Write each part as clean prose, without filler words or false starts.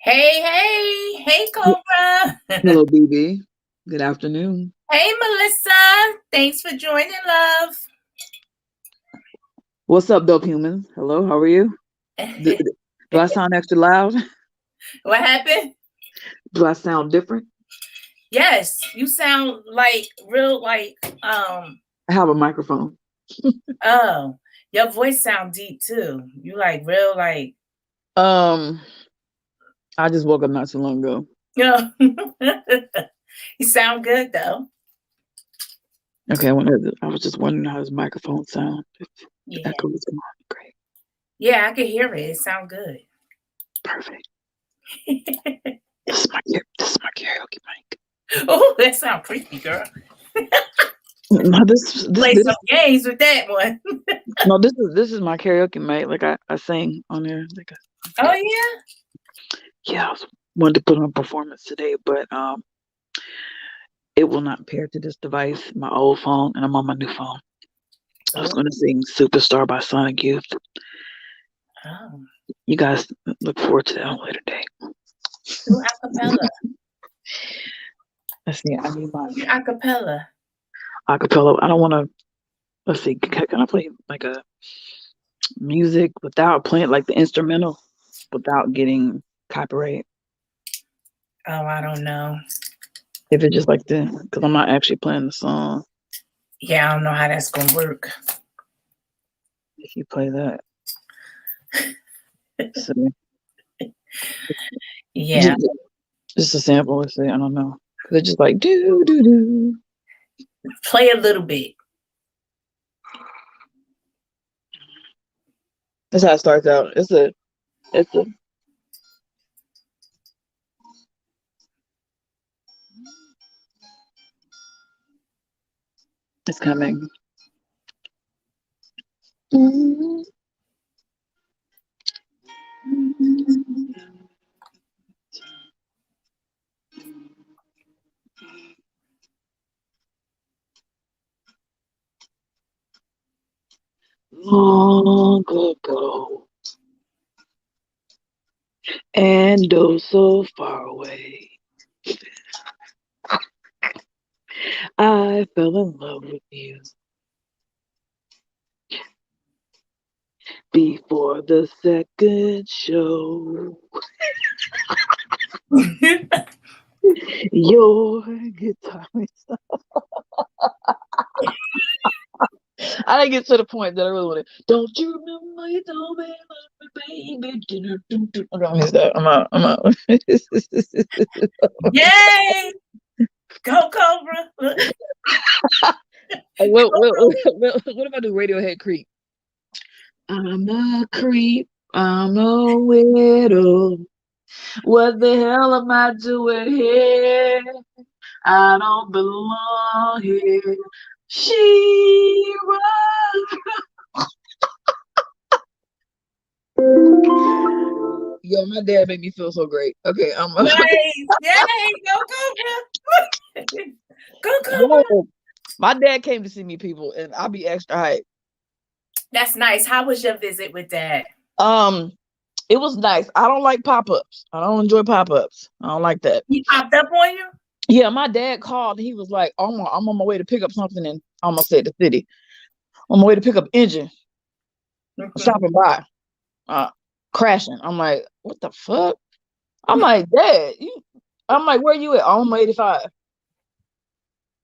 Hey, Cobra. Hello, BB. Good afternoon. Hey, Melissa. Thanks for joining, love. What's up, dope humans? Hello, how are you? Do, do I sound extra loud? What happened? Do I sound different? Yes, you sound like real, I have a microphone. oh, your voice sound deep too. You like real, like. I just woke up not too long ago. Yeah. You sound good though. Okay, I was just wondering how this microphone sound. If the echo was going on. Great. Yeah, I can hear it. It sound good. Perfect. This is my karaoke mic. Oh, that sound creepy, girl. No, this Play some games with that one. No, this is my karaoke mic. Like I sing on there. Oh yeah. Yeah, I wanted to put on a performance today, but it will not pair to this device, my old phone, and I'm on my new phone. I was going to sing Superstar by Sonic Youth. Oh. You guys look forward to that on a later date. Do acapella. Let's see, I need my acapella. Acapella. I don't want to, let's see, can I play like a music without playing like the instrumental without getting copyright? Oh, I don't know. If it's just like the, because I'm not actually playing the song. Yeah, I don't know how that's going to work. If you play that. So, yeah. Just a sample, let's say, I don't know. They're just like, do, do, do. Play a little bit. That's how it starts out. It's coming. Long ago, and oh so far away, I fell in love with you. Before the second show, your guitar. I didn't get to the point that I really wanted. Don't you remember you told me, baby? I missed that. I'm out. Yay! Go Cobra. What if I do Radiohead Creep? I'm a creep. I'm a widow. What the hell am I doing here? I don't belong here. She runs. Yo, my dad made me feel so great. Okay, I'm nice. Yay! Go Cobra. Go Cobra. Whoa. My dad came to see me, people, and I'll be extra hype. That's nice. How was your visit with Dad? It was nice. I don't like pop-ups. I don't enjoy pop-ups. I don't like that. He popped up on you? Yeah, my dad called. He was like, I'm on my way to pick up something in, I almost said the city. On my way to pick up engine. Stopping by. Crashing. I'm like, what the fuck? I'm like, Dad, I'm like, where you at? I'm on 85.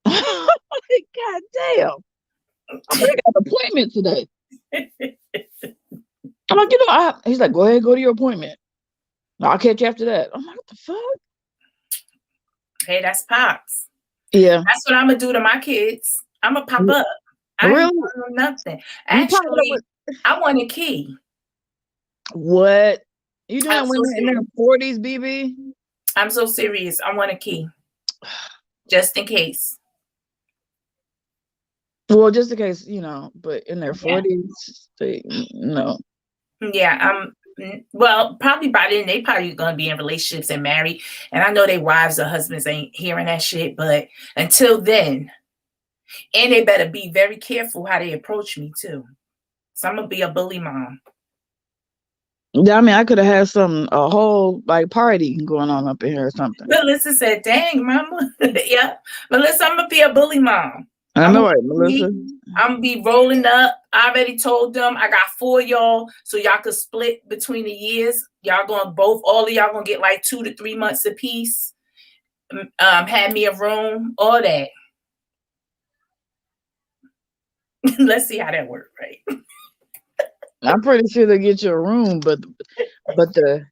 God damn. I got an appointment today. I'm like, he's like, go ahead, go to your appointment. I'll catch you after that. I'm like, what the fuck? Hey, that's Pops. Yeah. That's what I'm going to do to my kids. I'm going to pop up. I really? ain't doing nothing. Actually, I want a key. What? You doing women in their 40s, BB? I'm so serious. I want a key. Just in case. Well, just in case, but in their 40s, no. Yeah, well, probably by then they probably gonna be in relationships and married. And I know their wives or husbands ain't hearing that shit, but until then, and they better be very careful how they approach me too. So I'm gonna be a bully mom. Yeah, I mean, I could have had a whole like party going on up in here or something. Melissa said, "Dang, mama." Yeah, Melissa, I'm gonna be a bully mom. I know, right, Melissa? I'm gonna be rolling up. I already told them I got 4 of y'all, so y'all could split between the years. Y'all gonna all of y'all gonna get like 2 to 3 months apiece. Had me a room, all that. Let's see how that works, right? I'm pretty sure they get you a room, but the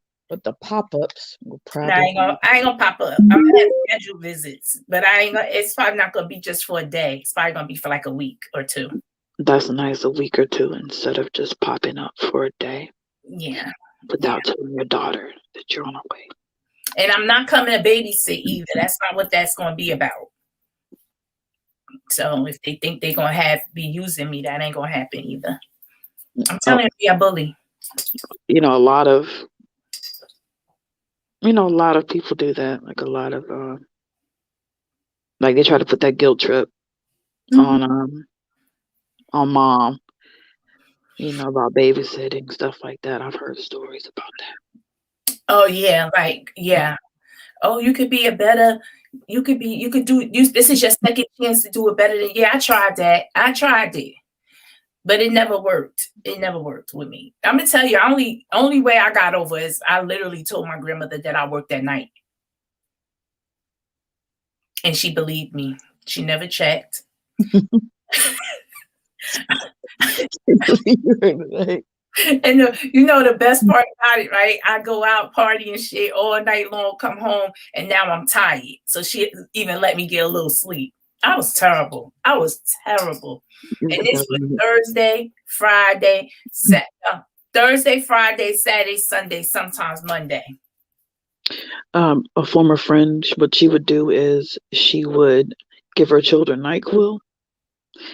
pop-ups will probably. No, I ain't gonna pop up. I'm gonna have scheduled visits, but it's probably not gonna be just for a day. It's probably gonna be for like a week or 2. That's nice, a week or 2 instead of just popping up for a day. Yeah. Without telling your daughter that you're on her way. And I'm not coming to babysit either. That's not what that's gonna be about. So if they think they're gonna be using me, that ain't gonna happen either. I'm telling you, be a bully. You know, a lot of people do that. Like a lot of like they try to put that guilt trip on mom, about babysitting, stuff like that. I've heard stories about that. Oh yeah, oh, you could do this is your second chance to do it better than I tried that. I tried it. But it never worked. It never worked with me. I'm gonna tell you, only way I got over is I literally told my grandmother that I worked that night. And she believed me. She never checked. And the best part about it, right? I go out partying shit all night long, come home, and now I'm tired. So she even let me get a little sleep. I was terrible. And this was Thursday, Friday, Saturday, Sunday, sometimes Monday. A former friend, what she would do is she would give her children NyQuil.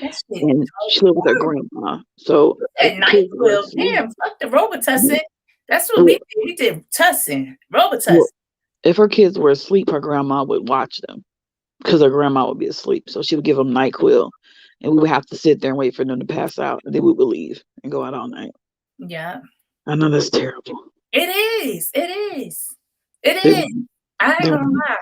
And she lived with her grandma. So NyQuil, damn, fuck the Robitussin. That's what we did. We did Tussin, Robitussin. Well, if her kids were asleep, her grandma would watch them because her grandma would be asleep. So she would give them NyQuil, and we would have to sit there and wait for them to pass out, and then we would leave and go out all night. Yeah, I know that's terrible. It is. I ain't gonna lie,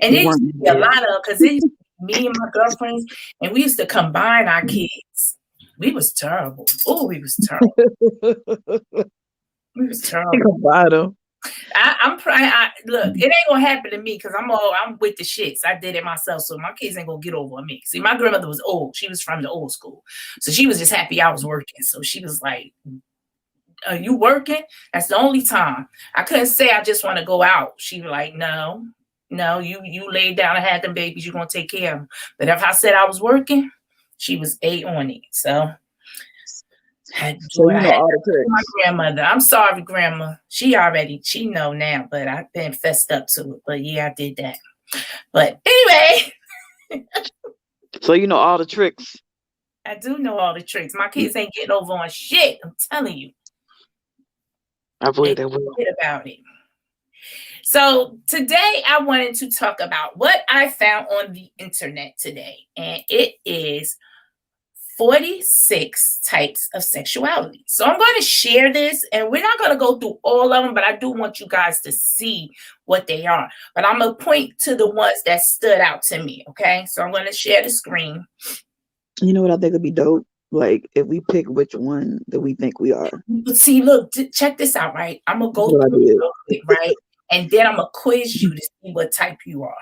and it used to be a lot of because it used to be me and my girlfriends, and we used to combine our kids. We was terrible. Oh, we was terrible. We was terrible. Look, it ain't gonna happen to me because I'm with the shits. I did it myself, so my kids ain't gonna get over on me. See, my grandmother was old. She was from the old school, so she was just happy I was working. So she was like, "Are you working?" That's the only time. I couldn't say I just want to go out. She was like, "No, you laid down and had them babies. You're gonna take care of them." But if I said I was working, she was on it. So. My grandmother. I'm sorry, Grandma. She know now, but I've been fessed up to it. But yeah, I did that. But anyway. So you know all the tricks. I do know all the tricks. My kids ain't getting over on shit. I'm telling you. I believe they will. About it. So today I wanted to talk about what I found on the internet today. And it is 46 types of sexuality. So I'm going to share this, and we're not going to go through all of them, but I do want you guys to see what they are. But I'm going to point to the ones that stood out to me, okay? So I'm going to share the screen. You know what I think would be dope? Like, if we pick which one that we think we are. See, look, check this out, right? I'm going to go through it, right? And then I'm going to quiz you to see what type you are.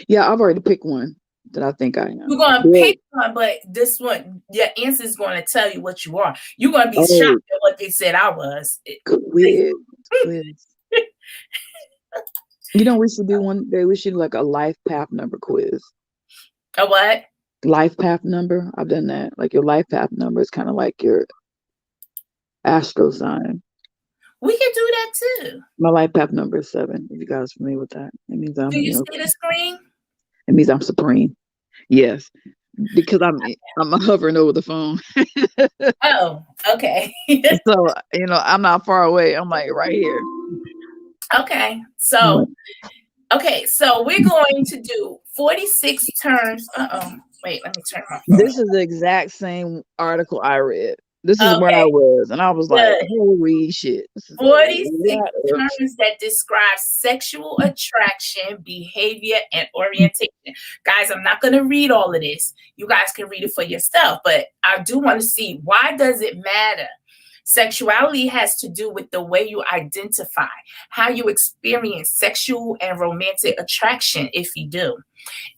Yeah, I've already picked one that I think I am. You're going to pick one, but this one, your answer is going to tell you what you are. You're going to be shocked at what they said I was. Quiz. We should do one day. We should do like a life path number quiz. A what? Life path number. I've done that. Like your life path number is kind of like your astro sign. We can do that too. My life path number is 7. If you guys are familiar with that, it means I'm. Do you see the screen? It means I'm supreme. Yes, because I'm hovering over the phone. Oh, okay. So I'm not far away. I'm like right here. Okay, so we're going to do 46 terms. Wait, let me turn my phone. This is the exact same article I read. This is where I Okay. was, and I was like, Good. holy shit. This is a 46 lot of terms that describe sexual attraction, behavior, and orientation. Guys, I'm not going to read all of this. You guys can read it for yourself, but I do want to see, why does it matter? Sexuality has to do with the way you identify, how you experience sexual and romantic attraction, if you do,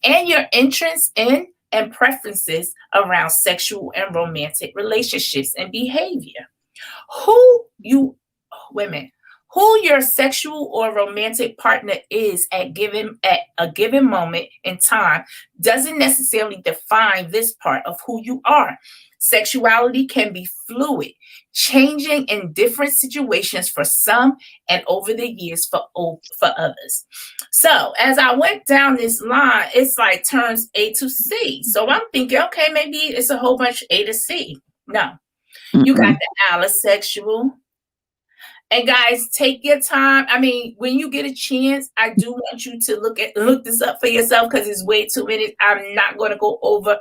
and your interests in and preferences around sexual and romantic relationships and behavior. Who you Women, who your sexual or romantic partner is at a given moment in time doesn't necessarily define this part of who you are. Sexuality can be fluid, changing in different situations for some and over the years for others. So as I went down this line, it's like turns A to C. So I'm thinking, okay, maybe it's a whole bunch of A to C. No, you got the allosexual. And guys, take your time. I mean, when you get a chance, I do want you to look this up for yourself, because it's way too many. I'm not going to go over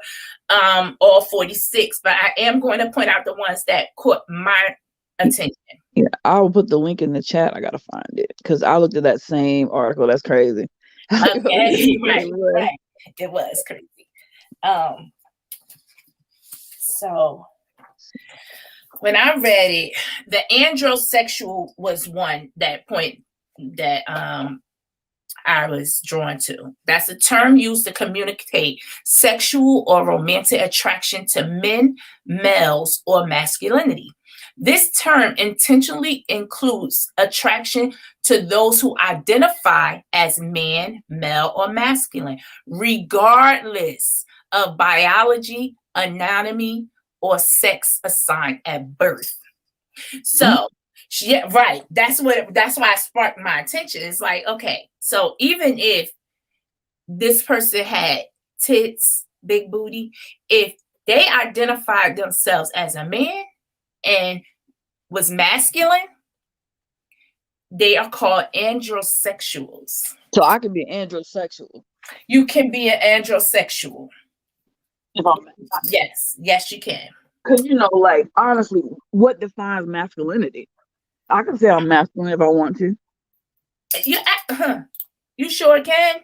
all 46, but I am going to point out the ones that caught my attention. Yeah, I'll put the link in the chat. I gotta find it because I looked at that same article. That's crazy. Okay, right. It was crazy. So when I read it, the androsexual was one that I was drawn to. That's a term used to communicate sexual or romantic attraction to men, males, or masculinity. This term intentionally includes attraction to those who identify as man, male, or masculine, regardless of biology, anatomy, or sex assigned at birth. So, yeah, right. That's why it sparked my attention. It's like, okay, so even if this person had tits, big booty, if they identified themselves as a man and was masculine, they are called androsexuals. So I can be androsexual. You can be an androsexual. If I'm Yes, you can. Because, like, honestly, what defines masculinity? I can say I'm masculine if I want to. You sure can?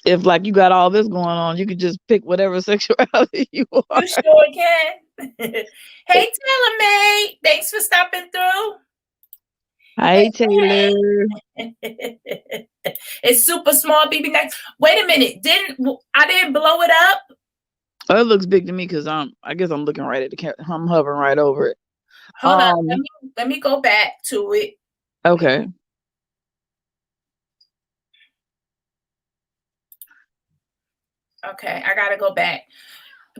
If, like, you got all this going on, you could just pick whatever sexuality you are. You sure can. Hey, Taylor May, thanks for stopping through. Hi, Taylor. It's super small, BB Nice. Wait a minute, I didn't blow it up? Oh, it looks big to me because I guess I'm looking right at the camera. I'm hovering right over it. Hold on, let me go back to it. Okay. Okay, I gotta go back.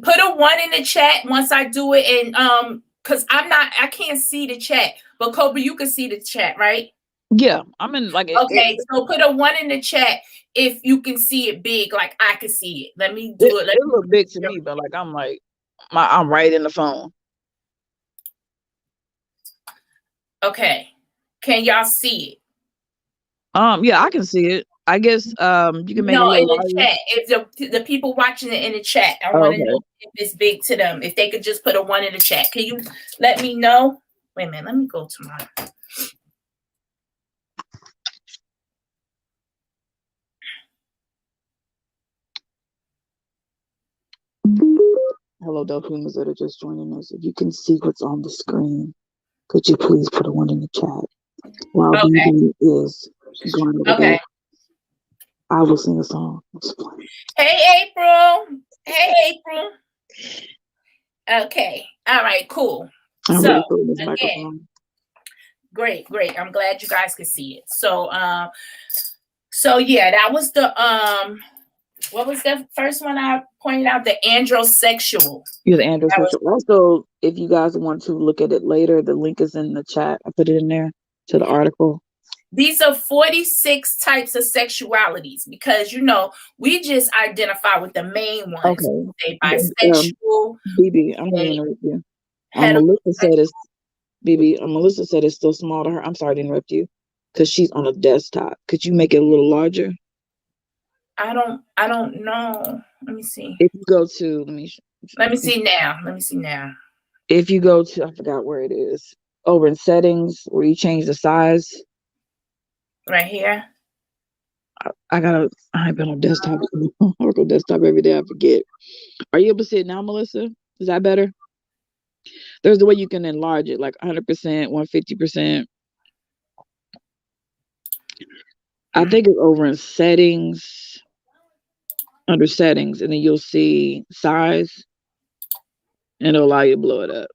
Put a 1 in the chat once I do it, and because I can't see the chat, but Cobra, you can see the chat, right? Yeah, I'm in like. Okay, so put a 1 in the chat if you can see it big, like I can see it. Let me do it. It look big to me, but like I'm right in the phone. Okay, can y'all see it? Yeah, I can see it. I guess you can make it in the chat. If the people watching it in the chat, I want to know if it's big to them. If they could just put a 1 in the chat, can you let me know? Wait a minute, let me go to mine. Hello, Delphinians that are just joining us. If you can see what's on the screen, could you please put a 1 in the chat? While BB is going over there, I will sing a song. Hey, April. Hey, April. Okay. All right, cool. So, again, great. I'm glad you guys can see it. So yeah, that was the what was the first one I pointed out? The androsexual. Yeah, the androsexual. Also, if you guys want to look at it later, the link is in the chat. I put it in there to the article. These are 46 types of sexualities because, we just identify with the main ones. Okay. Bisexual. BB, I'm going to interrupt you. Melissa said it's still small to her. I'm sorry to interrupt you because she's on a desktop. Could you make it a little larger? I don't know. Let me see. If you go to, Let me see now. Let me see now. If you go to, I forgot where it is, over in settings where you change the size. Right here. I ain't been on desktop. I work on desktop every day. I forget. Are you able to see it now, Melissa? Is that better? There's the way you can enlarge it, like 100%, 150%. I think it's over in settings, under settings, and then you'll see size, and it'll allow you to blow it up.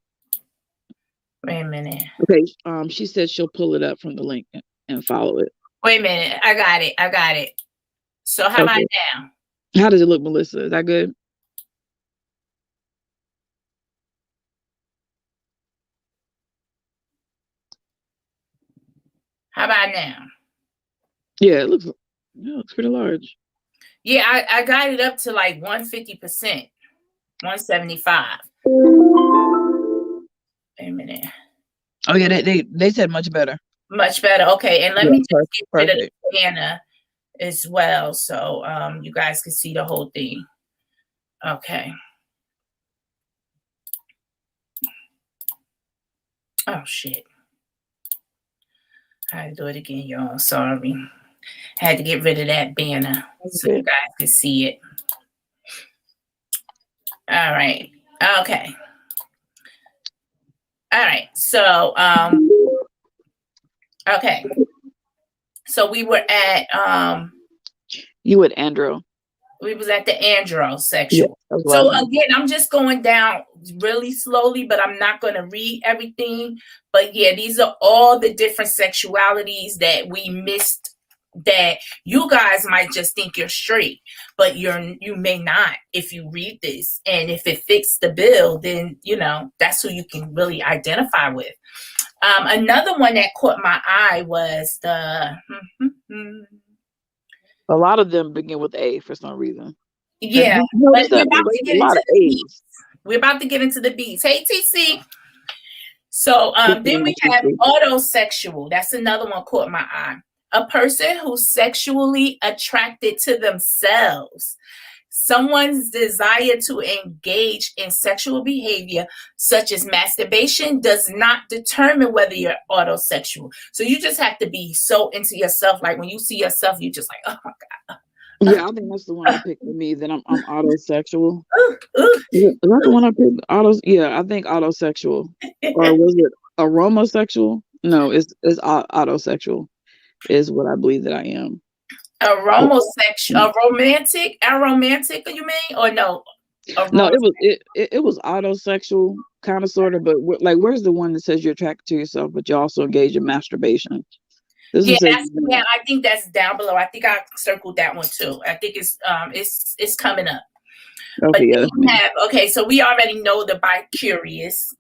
Wait a minute. Okay. She said she'll pull it up from the link and follow it. Wait a minute. I got it. I got it. So how about now? How does it look, Melissa? Is that good? How about now? Yeah, it looks pretty large. Yeah, I got it up to like 150%, 175. Wait a minute. Oh yeah, they said much better. Much better. Okay, and let me just get rid of the banner as well, so you guys can see the whole thing. Okay. Oh shit. I had to do it again, y'all. Sorry. Had to get rid of that banner so you guys could see it. All right. Okay. All right. So okay. So we were at you at andro. We was at the androsexual. Yeah, so again, I'm just going down really slowly, but I'm not going to read everything. But yeah, these are all the different sexualities that we missed, that you guys might just think you're straight, but you may not if you read this. And if it fits the bill, then that's who you can really identify with. Another one that caught my eye was the a lot of them begin with A for some reason. Yeah, but we're about to get into the B's. We're about to get into the B's. Hey, TC. So then we have autosexual. That's another one caught my eye. A person who's sexually attracted to themselves. Someone's desire to engage in sexual behavior, such as masturbation, does not determine whether you're autosexual. So you just have to be so into yourself. Like when you see yourself, you just like, oh my God. Yeah, I think that's the one I picked for me. That I'm autosexual. Is that the one I picked? Yeah, I think autosexual. Or was it aromosexual? No, it's autosexual is what I believe that I am. Aromosexual, aromantic, you mean, or no? No, it was autosexual, kind of, sort of, but where's the one that says you're attracted to yourself, but you also engage in masturbation? Yeah, I think that's down below. I think I circled that one too. I think it's coming up. Okay, but so we already know the bi-curious.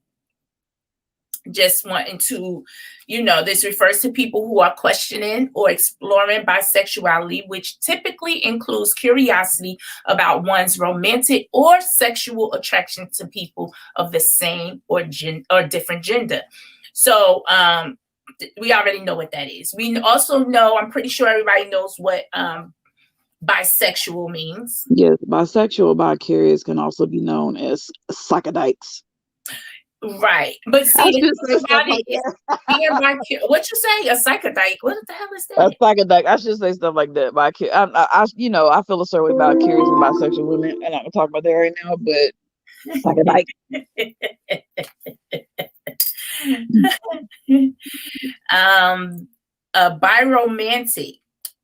Just wanting to, this refers to people who are questioning or exploring bisexuality, which typically includes curiosity about one's romantic or sexual attraction to people of the same or different gender. So we already know what that is. We also know, I'm pretty sure everybody knows what bisexual means. Yes, bisexual, bi-curious can also be known as psychedikes. Right, but see, about it, what you say? A psychodike? What the hell is that? A psychodike. I should say stuff like that. I feel a certain way about curious and bisexual women, and I'm gonna talk about that right now. But psychodike. Biromantic.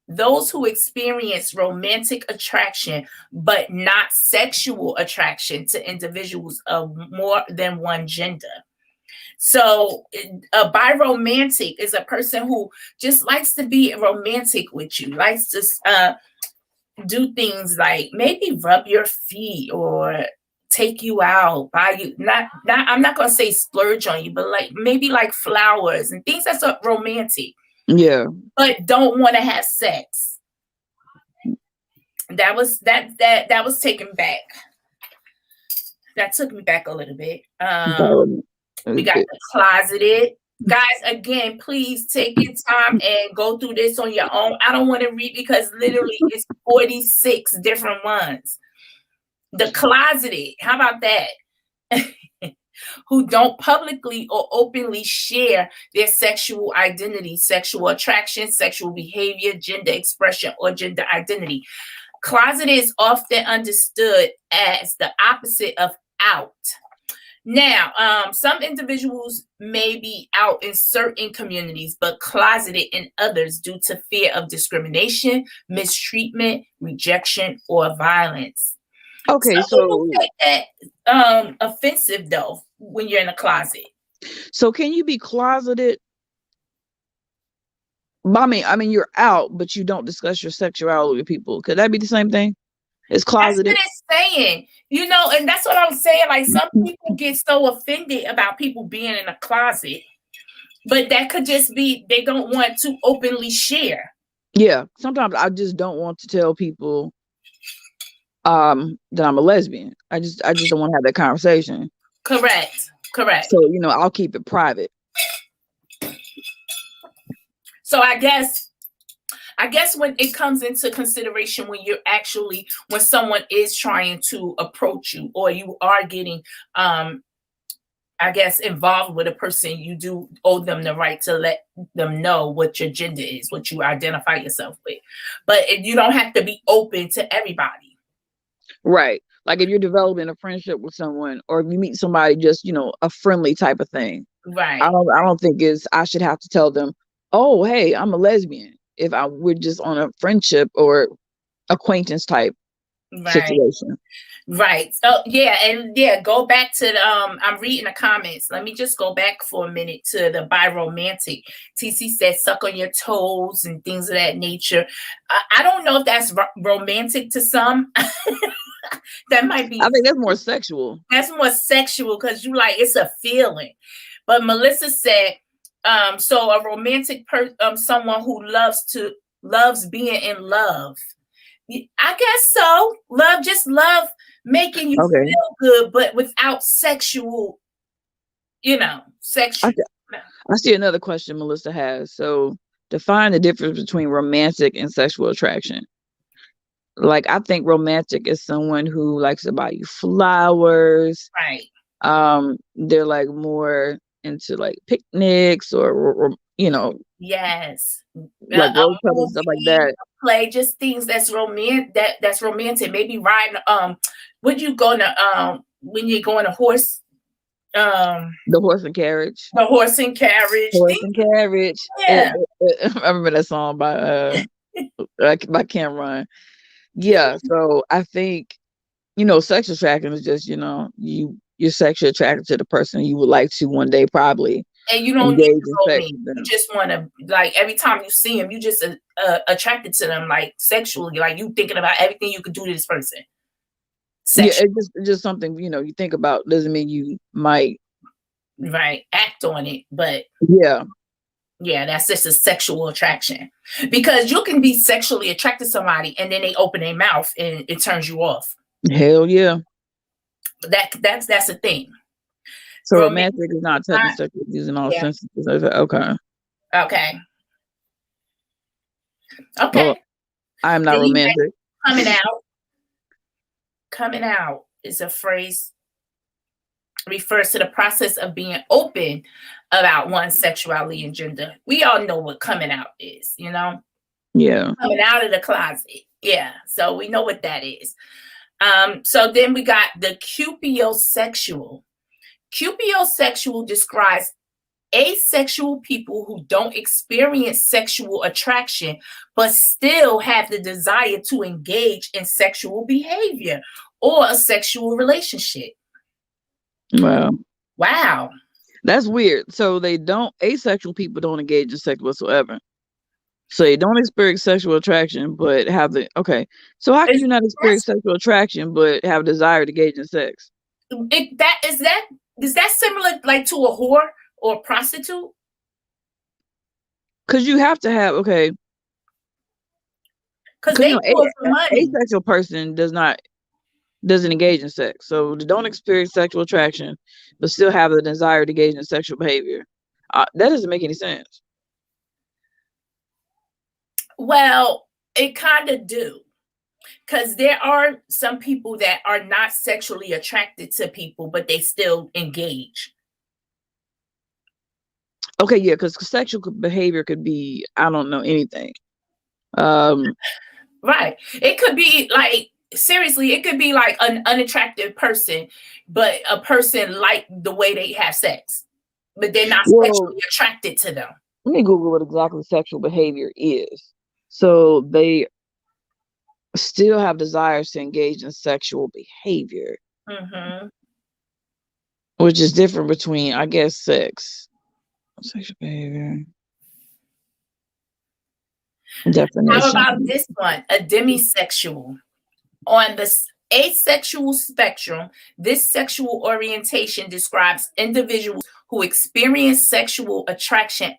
Those who experience romantic attraction, but not sexual attraction to individuals of more than one gender. So a biromantic is a person who just likes to be romantic with you, likes to do things like maybe rub your feet or take you out, buy you, not I'm not going to say splurge on you, but like maybe like flowers and things that's romantic. Yeah. But don't want to have sex. That was taken back. That took me back a little bit. We got the closeted. Guys, again, please take your time and go through this on your own. I don't want to read because literally it's 46 different ones. The closeted. How about that? Who don't publicly or openly share their sexual identity, sexual attraction, sexual behavior, gender expression, or gender identity. Closeted is often understood as the opposite of out. Now, some individuals may be out in certain communities, but closeted in others due to fear of discrimination, mistreatment, rejection, or violence. Okay, Some people take that offensive though when you're in a closet. So can you be closeted? I mean, you're out, but you don't discuss your sexuality with people. Could that be the same thing? It's closeted. That's what it's saying, and that's what I'm saying. Like, some people get so offended about people being in a closet, but that could just be they don't want to openly share. Yeah, sometimes I just don't want to tell people that I'm a lesbian. I just don't want to have that conversation. Correct. So I'll keep it private. So I guess when it comes into consideration, when someone is trying to approach you, or you are getting involved with a person, you do owe them the right to let them know what your gender is, what you identify yourself with. But you don't have to be open to everybody. Right. Like if you're developing a friendship with someone, or if you meet somebody, just, a friendly type of thing. Right. I don't think I should have to tell them, oh, hey, I'm a lesbian, if we're just on a friendship or acquaintance type situation. Right. So go back to the I'm reading the comments. Let me just go back for a minute to the biromantic. TC said suck on your toes and things of that nature. I don't know if that's romantic to some. That might be. I think that's more sexual. That's more sexual because it's a feeling. But Melissa said, so a romantic someone who loves being in love. I guess so. Love making you feel good, but without sexual, sexual. I see another question Melissa has. So define the difference between romantic and sexual attraction. Like, I think romantic is someone who likes to buy you flowers. Right. They're like more into like picnics or yes, like road trips and stuff like that. Play just things that's romantic. That's romantic. Maybe riding. When you go on a horse. The horse and carriage. The horse and carriage. Horse and carriage. Yeah. I remember that song by Cameron. Yeah. So I think sexual attraction is just you're sexually attracted to the person you would like to one day probably. And you don't need to go mean. You just want to, like, every time you see them, you just attracted to them, like, sexually. Like, you thinking about everything you could do to this person. Sexually. Yeah, it's just something, you think about. Doesn't mean you might. Right. Act on it. But. Yeah. Yeah, that's just a sexual attraction. Because you can be sexually attracted to somebody and then they open their mouth and it turns you off. Hell yeah. That's a thing. So romantic is not touching sexual using all senses. Okay. Okay. Well, I am not romantic. Coming out is a phrase refers to the process of being open about one's sexuality and gender. We all know what coming out is, Yeah. Coming out of the closet. Yeah. So we know what that is. So then we got the cupiosexual. Cupiosexual describes asexual people who don't experience sexual attraction, but still have the desire to engage in sexual behavior or a sexual relationship. Wow. That's weird. So asexual people don't engage in sex whatsoever. So they don't experience sexual attraction, but so how can you not experience sexual attraction, but have a desire to engage in sex? Is that similar like to a whore or a prostitute? Because you have to have, because they an asexual person doesn't engage in sex. So they don't experience sexual attraction, but still have a desire to engage in sexual behavior. That doesn't make any sense. Well, it kind of do. Because there are some people that are not sexually attracted to people, but they still engage. Okay, yeah, because sexual behavior could be, I don't know, anything. Right. It could be like, seriously, it could be like an unattractive person, but a person like the way they have sex, but they're not sexually attracted to them. Let me Google what exactly sexual behavior is. So they still have desires to engage in sexual behavior, which is different between, I guess, sex. Sexual behavior. Definition. How about this one? A demisexual. On the asexual spectrum, this sexual orientation describes individuals who experience sexual attraction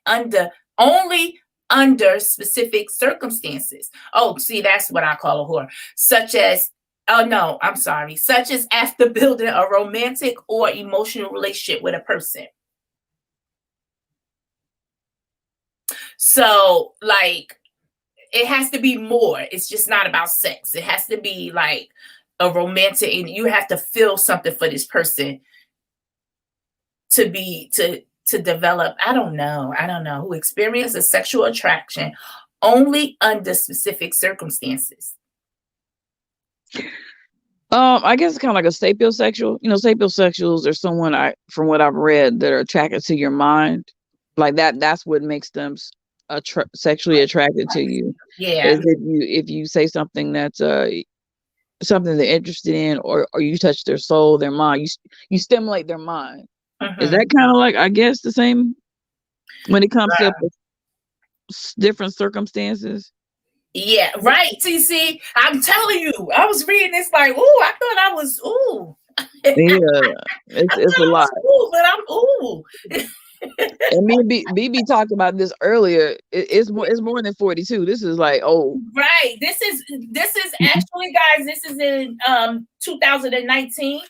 only under specific circumstances. Oh, see, that's what I call a whore. Such as after building a romantic or emotional relationship with a person. So, like, it has to be more. It's just not about sex. It has to be like a romantic, and you have to feel something for this person to develop. I don't know. Who experience a sexual attraction only under specific circumstances. I guess it's kind of like a sapiosexual. You know, sapiosexuals are someone, from what I've read, that are attracted to your mind. Like that's what makes them sexually attracted to you. Yeah. Is if you say something that's something they're interested in, or you touch their soul, their mind, you stimulate their mind. Is that kind of like, I guess, the same when it comes to different circumstances? Yeah, right. See, I'm telling you, I was reading this like, ooh, I thought I was, ooh. Yeah, it's a lot. Ooh, but I'm ooh. And me and BB talked about this earlier. It's more than 42. This is like, oh, right. This is actually, guys, this is in 2019,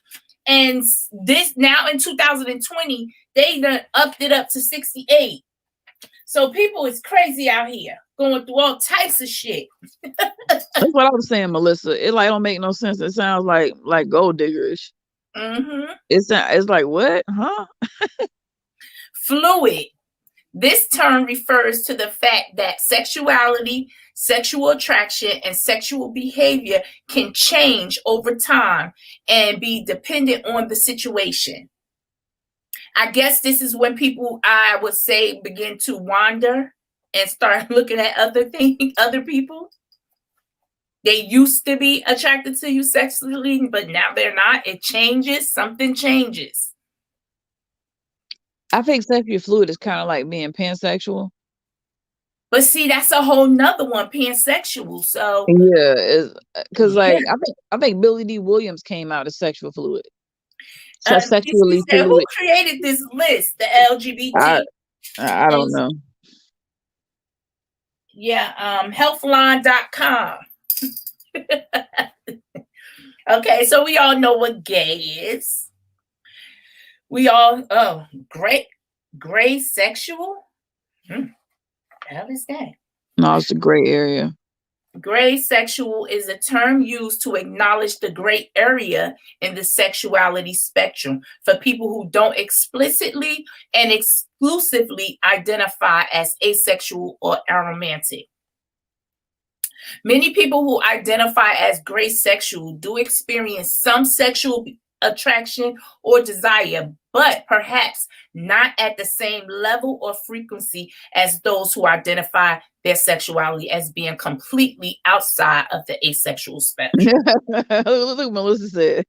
and this now in 2020 they done upped it up to 68. So people is crazy out here going through all types of shit. That's what I was saying, Melissa. It like don't make no sense. It sounds like gold diggerish. It's like, what? Huh? Fluid. This term refers to the fact that sexuality, sexual attraction, and sexual behavior can change over time and be dependent on the situation. I guess this is when people, I would say, begin to wander and start looking at other people. They used to be attracted to you sexually, but now they're not. It changes. Something changes. I think sexually fluid is kind of like being pansexual. But see, that's a whole nother one, pansexual. So yeah, because like I think Billy D. Williams came out as sexual fluid. So sexually fluid. Who created this list? The LGBT. I don't know. Yeah, healthline.com. Okay, so we all know what gay is. We all gray sexual. How is that? No, it's a gray area. Gray sexual is a term used to acknowledge the gray area in the sexuality spectrum for people who don't explicitly and exclusively identify as asexual or aromantic. Many people who identify as gray sexual do experience some sexual attraction or desire, but perhaps not at the same level or frequency as those who identify their sexuality as being completely outside of the asexual spectrum. Look what Melissa said.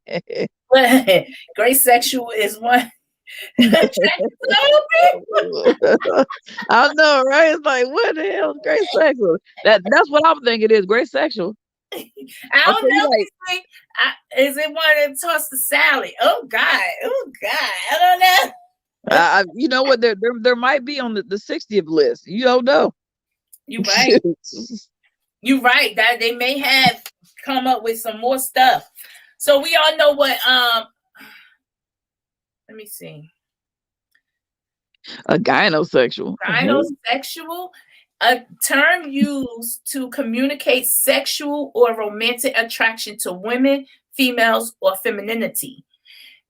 Gray sexual is one. I know, right? It's like, what the hell is gray sexual? That's what I'm thinking it is, gray sexual. I don't know. Like, is it one that tossed the salad? Oh God. I don't know. You know what? There might be on the 60th list. You don't know. You're right. You're right. That they may have come up with some more stuff. So we all know what let me see. A gynosexual. Gynosexual A term used to communicate sexual or romantic attraction to women, females, or femininity.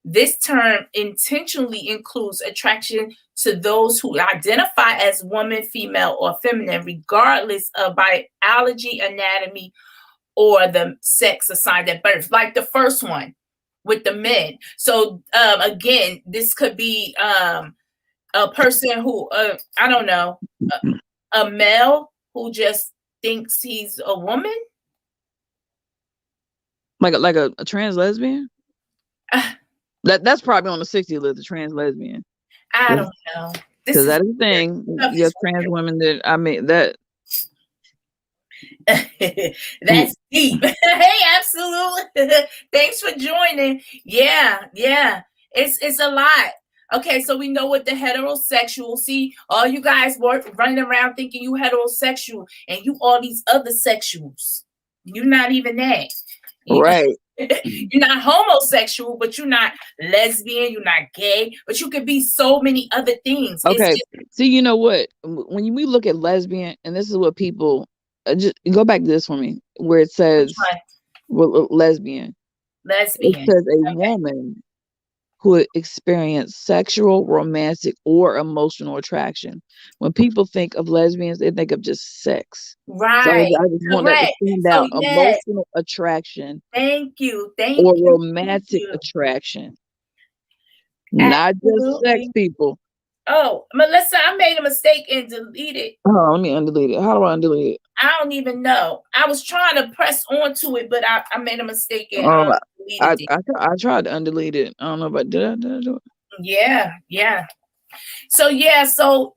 This term intentionally includes attraction to those who identify as woman, female, or feminine, regardless of biology, anatomy, or the sex assigned at birth. Like the first one with the men. So again, this could be a person who I don't know, a male who just thinks he's a woman. Like a trans lesbian? That's probably on the 60 list, the trans lesbian. I don't know. Because that is the thing. You have trans women that, I mean, that. That's deep. Hey, absolutely. Thanks for joining. Yeah. It's a lot. Okay, so we know what the heterosexual. See, all you guys running around thinking you heterosexual, and you all these other sexuals. You're not even that. Right. You're not homosexual, but you're not lesbian. You're not gay, but you could be so many other things. Okay. See, you know what? When we look at lesbian, and this is what people just go back to this for me, where it says lesbian. Lesbian. It says a woman who experience sexual, romantic, or emotional attraction. When people think of lesbians, they think of just sex. Right. So I just want that to stand out. Emotional attraction. Thank you. Or romantic attraction. Not just sex, people. Oh, Melissa, I made a mistake and deleted. Oh, let me undelete it. How do I undelete it? I don't even know. I was trying to press onto it, but I made a mistake and I tried to undelete it. I don't know if did I do it? Yeah. So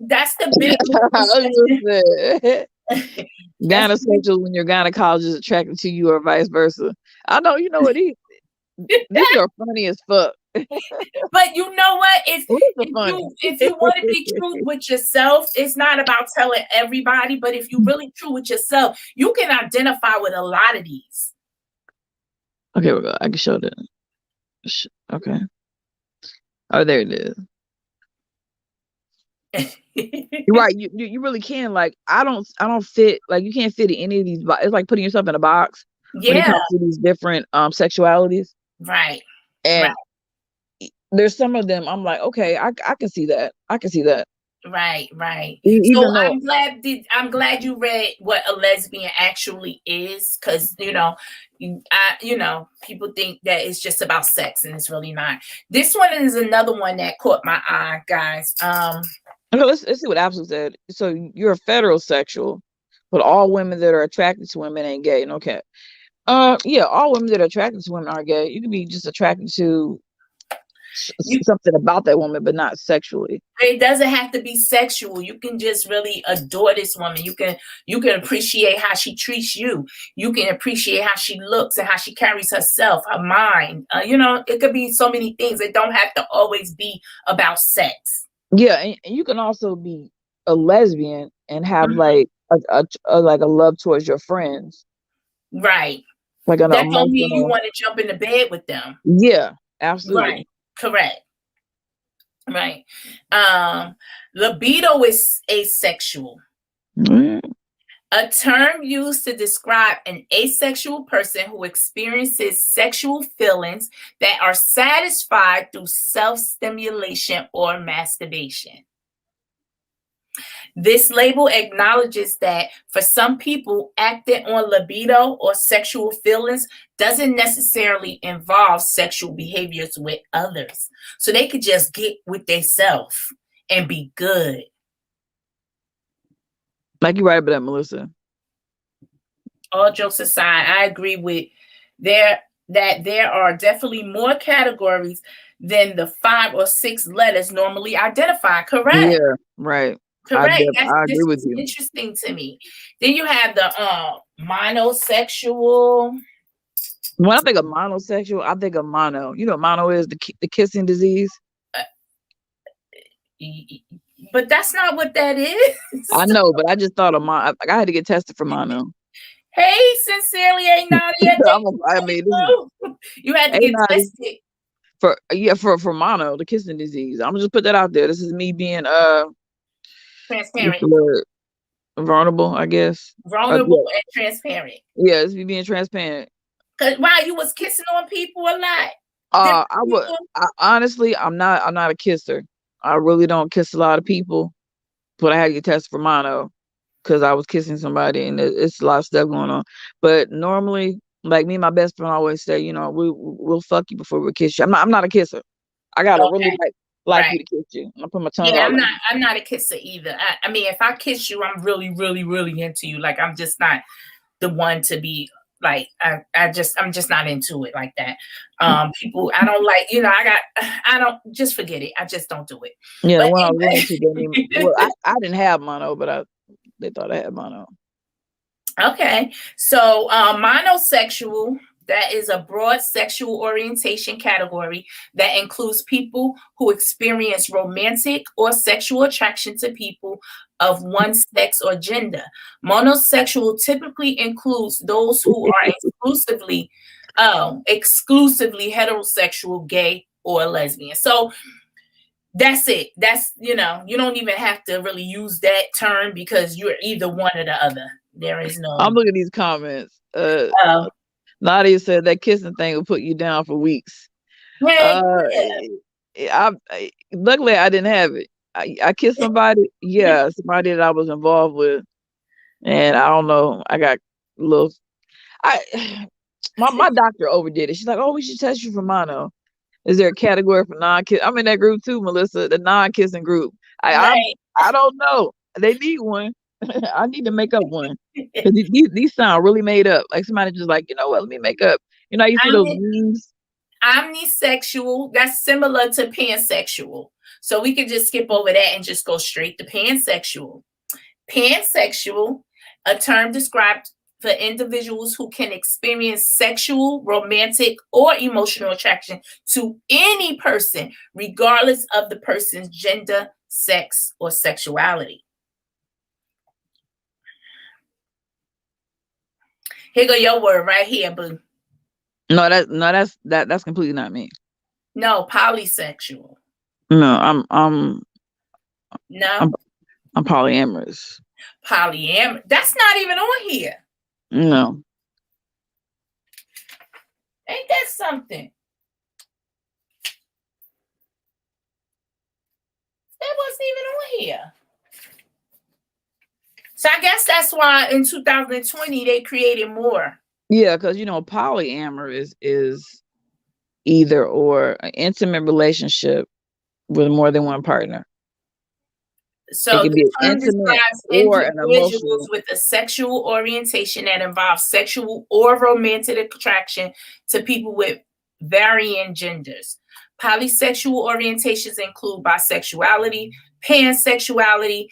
that's the big Gynosexual when your gynecologist is attracted to you or vice versa. I know, you know what these are funny as fuck. But you know what? If you want to be true with yourself, it's not about telling everybody, but if you're really true with yourself, you can identify with a lot of these. Okay, we'll go. I can show that. Okay. Oh, there it is. You're right. You really can. Like, I don't fit. Like, you can't fit in any of these. It's like putting yourself in a box. Yeah. When it comes to these different sexualities. Right. And there's some of them I'm like, okay, I can see that. I can see that. Right. Even so though, I'm glad you read what a lesbian actually is, because people think that it's just about sex and it's really not. This one is another one that caught my eye, guys. Okay, let's see what Absolute said. So you're a heterosexual, but all women that are attracted to women ain't gay. Okay. Yeah, all women that are attracted to women are gay. You can be just attracted to something about that woman, but not sexually. It doesn't have to be sexual. You can just really adore this woman. You can appreciate how she treats you. You can appreciate how she looks and how she carries herself, her mind. It could be so many things. It don't have to always be about sex. Yeah, and you can also be a lesbian and have like a love towards your friends. Right. Like that don't mean you want to jump into bed with them. Yeah, absolutely. Right. Correct. Right. Libido is asexual. A term used to describe an asexual person who experiences sexual feelings that are satisfied through self-stimulation or masturbation. This label acknowledges that for some people, acting on libido or sexual feelings doesn't necessarily involve sexual behaviors with others. So they could just get with themselves and be good. Like you right about that, Melissa. All jokes aside, I agree with that there are definitely more categories than the 5 or 6 letters normally identified. Correct? Yeah, right. Correct. I agree with you. Interesting to me. Then you have the monosexual. When I think of monosexual, I think of mono. You know what mono is? The kissing disease. But that's not what that is. I know, but I just thought of mono. Like, I had to get tested for mono. Hey, sincerely, ain't Nadia. You had to get tested. For mono, the kissing disease. I'm gonna just put that out there. This is me being transparent. vulnerable, I guess. Vulnerable and transparent. Yeah, it's me being transparent. Cause why you was kissing on people a lot? Honestly, I'm not a kisser. I really don't kiss a lot of people, but I had to get tested for mono because I was kissing somebody and it's a lot of stuff going on. But normally, like me and my best friend always say, you know, we'll fuck you before we kiss you. I'm not a kisser. I gotta really like you to kiss you. I put my tongue out. I'm not a kisser either. I mean, if I kiss you, I'm really, really, really into you. Like I'm just not the one to be like I'm just not into it like that. People I don't like, you know, I don't just forget it. I just don't do it. Yeah, but when I was going to well, I didn't have mono, but they thought I had mono. Okay. So monosexual, that is a broad sexual orientation category that includes people who experience romantic or sexual attraction to people of one sex or gender. Monosexual typically includes those who are exclusively heterosexual, gay, or lesbian. So that's it. That's, you know, you don't even have to really use that term because you're either one or the other. There is no. I'm looking at these comments. Nadia said that kissing thing will put you down for weeks. Luckily I didn't have it. I kissed somebody, somebody that I was involved with, and I don't know. I got a little. My doctor overdid it. She's like, "Oh, we should test you for mono. Is there a category for non-kiss?" I'm in that group too, Melissa, the non-kissing group. I don't know. They need one. I need to make up one. These sound really made up. Like somebody just like, you know what? Let me make up. You know, you see those memes. Omnisexual. That's similar to pansexual. So we could just skip over that and just go straight to pansexual. Pansexual, a term described for individuals who can experience sexual, romantic, or emotional attraction to any person, regardless of the person's gender, sex, or sexuality. Here go your word right here, boo. No, that's completely not me. No, polysexual. No, I'm polyamorous. Polyamorous. That's not even on here. No. Ain't that something? That wasn't even on here. So I guess that's why in 2020 they created more. Yeah, because you know, polyamorous is either or an intimate relationship with more than one partner. So the term describes individuals with a sexual orientation that involves sexual or romantic attraction to people with varying genders. Polysexual orientations include bisexuality, pansexuality,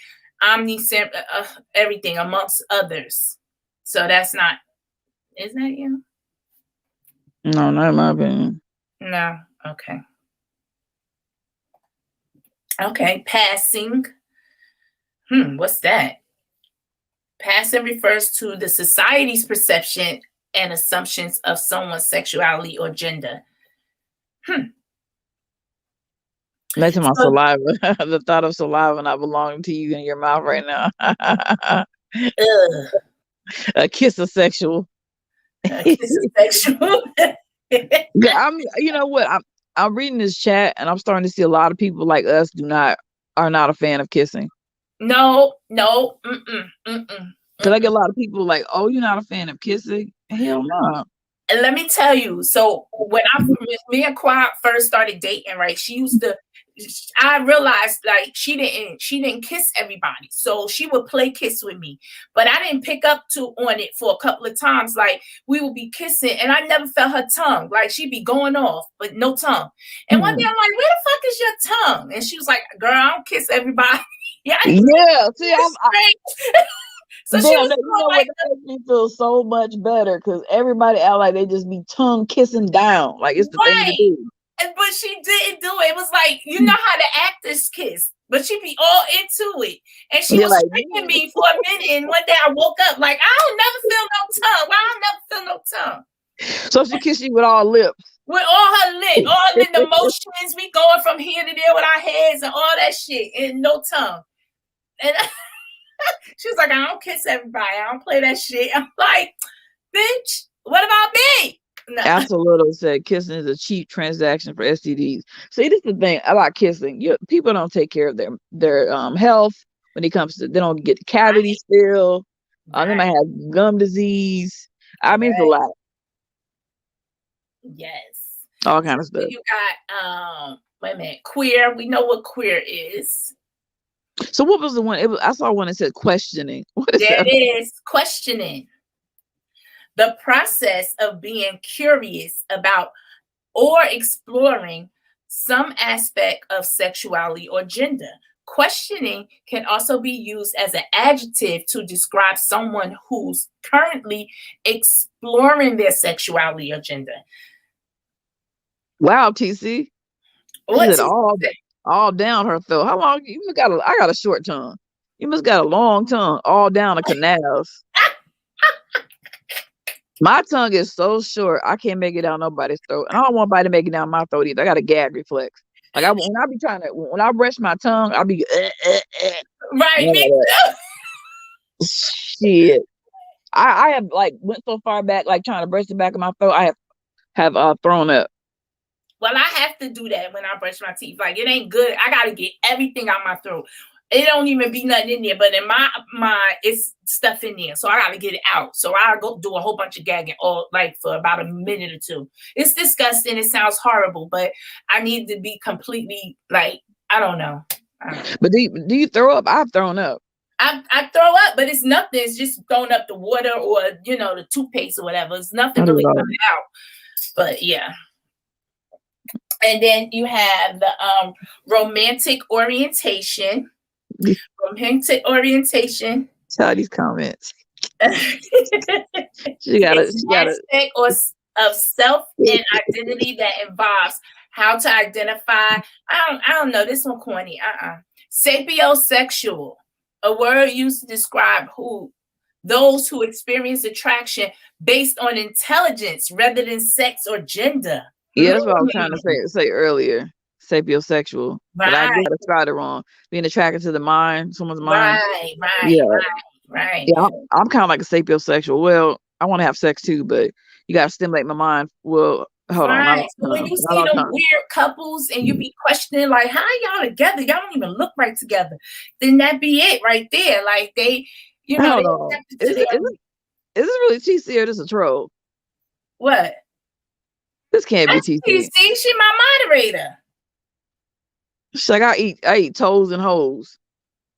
everything amongst others. So that's not, isn't that you? No, not in my opinion. No. Okay. Okay. Passing. What's that? Passing refers to the society's perception and assumptions of someone's sexuality or gender. That's my saliva. The thought of saliva not belonging to you in your mouth right now. A kissosexual. Kissosexual. You know what? I'm reading this chat and I'm starting to see a lot of people like us are not a fan of kissing. No. Because I get a lot of people like, "Oh, you're not a fan of kissing?" Hell no. And let me tell you, so when me and Quad first started dating, right? I realized like she didn't kiss everybody. So she would play kiss with me. But I didn't pick up on it for a couple of times. Like we would be kissing and I never felt her tongue. Like she'd be going off, but no tongue. And one day I'm like, "Where the fuck is your tongue?" And she was like, "Girl, I don't kiss everybody." Yeah. See, so she was like, that makes me feel so much better because everybody out like they just be tongue kissing down. Like it's the thing to do. But she didn't do it. It was like, you know how the actors kiss, but she'd be all into it. And she was tricking me for a minute. And one day I woke up like, I don't never feel no tongue. Why I never feel no tongue? So she kissed you with all lips. With all her lips, all in the motions. We going from here to there with our heads and all that shit. And no tongue. And She was like, I don't kiss everybody. I don't play that shit. I'm like, bitch, what about me? No. Absolutely said kissing is a cheap transaction for STDs. See, this is the thing about kissing. People don't take care of their health when it comes to, they don't get cavities filled. They might have gum disease. I mean, it's a lot. Yes. All kind of stuff. You got wait a minute, queer. We know what queer is. So what was the one? I saw one that said questioning. What is that? It is questioning. The process of being curious about or exploring some aspect of sexuality or gender. Questioning can also be used as an adjective to describe someone who's currently exploring their sexuality or gender. Wow, TC. What's all down her throat. How long? You got I got a short tongue. You must got a long tongue all down the canals. My tongue is so short, I can't make it down nobody's throat. And I don't want nobody to make it down my throat either. I got a gag reflex. Like when I brush my tongue, I'll be right. Me too. Shit. I have like went so far back, like trying to brush the back of my throat. I have thrown up. Well, I have to do that when I brush my teeth. Like, it ain't good. I gotta get everything out my throat. It don't even be nothing in there, but in my it's stuff in there, so I gotta get it out. So I go do a whole bunch of gagging, all like for about a minute or two. It's disgusting. It sounds horrible, but I need to be completely like I don't know. But do you throw up? I've thrown up. I throw up, but it's nothing. It's just throwing up the water or the toothpaste or whatever. It's nothing really coming out. But yeah. And then you have the romantic orientation. Romantic orientation. Tell these comments. she got aspect or of self and identity that involves how to identify. I don't know. This one corny. Sapiosexual, a word used to describe those who experience attraction based on intelligence rather than sex or gender. Yeah, that's what I was trying to say earlier. Sapiosexual. Right. But I did describe it wrong. Being attracted to the mind, someone's mind. Right. Yeah, I'm kind of like a sapiosexual. Well, I want to have sex too, but you got to stimulate my mind. Well, hold on. So when you see them weird couples and you be questioning, like, how y'all together? Y'all don't even look right together. Then that be it right there. Like they, Is this really TC or this a troll? What? This can't be TC. She my moderator. She's like, I eat toes and hoes.